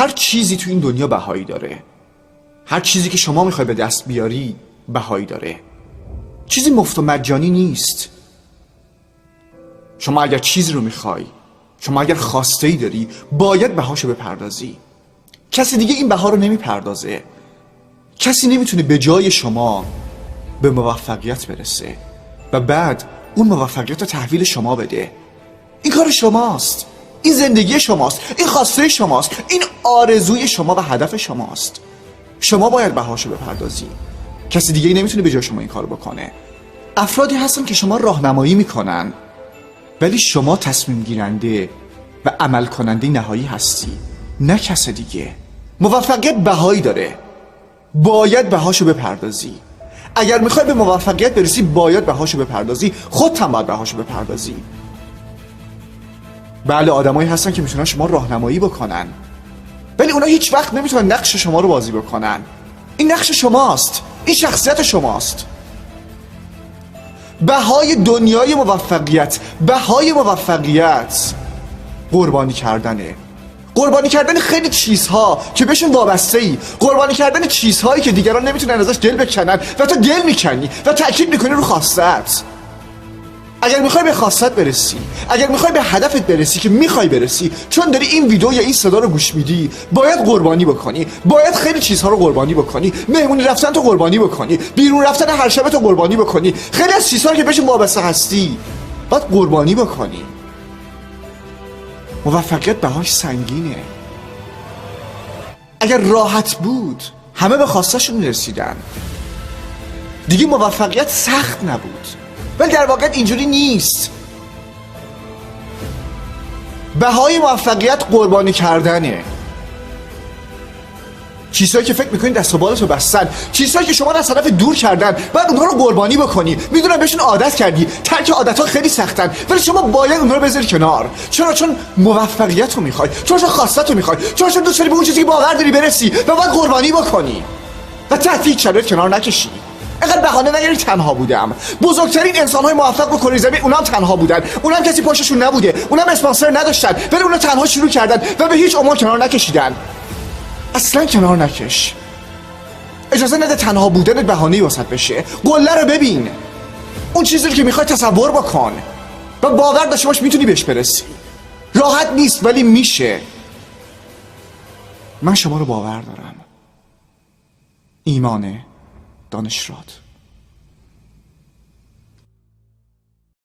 هر چیزی تو این دنیا بهایی داره. هر چیزی که شما میخوای به دست بیاری بهایی داره. چیزی مفت و مجانی نیست. شما اگر چیزی رو میخوای، شما اگر خواسته ای داری، باید بهاشو بپردازی. کسی دیگه این بها رو نمیپردازه. کسی نمیتونه به جای شما به موفقیت برسه و بعد اون موفقیت رو تحویل شما بده. این کار شماست، این زندگی شماست، این خواسته شماست، این آرزوی شما و هدف شماست. شما باید بهاشو بپردازی. کسی دیگه نمیتونه به جای شما این کارو بکنه. افرادی هستن که شما راهنمایی میکنن، ولی شما تصمیم گیرنده و عمل کننده نهایی هستی، نه کس دیگه. موفقیت بهایی داره، باید بهاشو بپردازی. اگر میخوای به موفقیت برسی باید بهاشو بپردازی. خودت هم باید بهاشو بپردازی. بله، آدمایی هستن که میتونن شما راهنمایی بکنن، ولی اونا هیچ وقت نمیتونن نقش شما رو بازی بکنن. این نقش شماست، این شخصیت شماست. بهای دنیای موفقیت، بهای موفقیت قربانی کردنه. قربانی کردن خیلی چیزها که بهشون وابسته ای. قربانی کردن چیزهایی که دیگران نمیتونن ازش دل بکنن و تو دل میکنی و تأکید میکنی رو خواستت. اگر میخوای به خواستت برسی، اگر میخوای به هدفت برسی که میخوای برسی، چون داری این ویدیو یا این صدا رو گوش میدی، باید قربانی بکنی. باید خیلی چیزها رو قربانی بکنی. مهمونی رفتن تو قربانی بکنی، بیرون رفتن هر شب تو قربانی بکنی. خیلی از چیزها که بهشون وابسته هستی باید قربانی بکنی. موفقیت بهاش سنگینه. اگر راحت بود همه به خواستشون رسیدن، دیگه موفقیت سخت نبود. ولی در واقع اینجوری نیست. بهای موفقیت قربانی کردنه. چیزهایی که فکر میکنید دست و بالتو بستن، چیزهایی که شما از طرف دور کردن، بعد اونها رو قربانی بکنی. میدونم بهشون عادت کردی، ترک عادتها خیلی سختن، ولی شما باید اونها رو بذاری کنار. چون موفقیت رو میخوای، چون خواستت رو میخوای، چون دوست داری به اون چیزی که باور داری برسی و باید قربانی بکنی و تحت هیچ شرایط کنار نکشی. اینقدر بهانه نگیری تنها بودم. بزرگترین انسان‌های موفق رو کره زمین اونام تنها بودن. اونام کسی پشتشون نبوده. اونام اسپانسر نداشتن، ولی اونا تنها شروع کردن و به هیچ عنوان کنار نکشیدن. اصلا کنار نکش. اجازه نده تنها بودنت بهانه‌ای واسط بشه. قله رو ببین. اون چیزی که میخوای تصور بکن و باور داشته باش میتونی بهش برسی. راحت نیست ولی میشه. من شما رو باور دارم. ایمان دانشراد.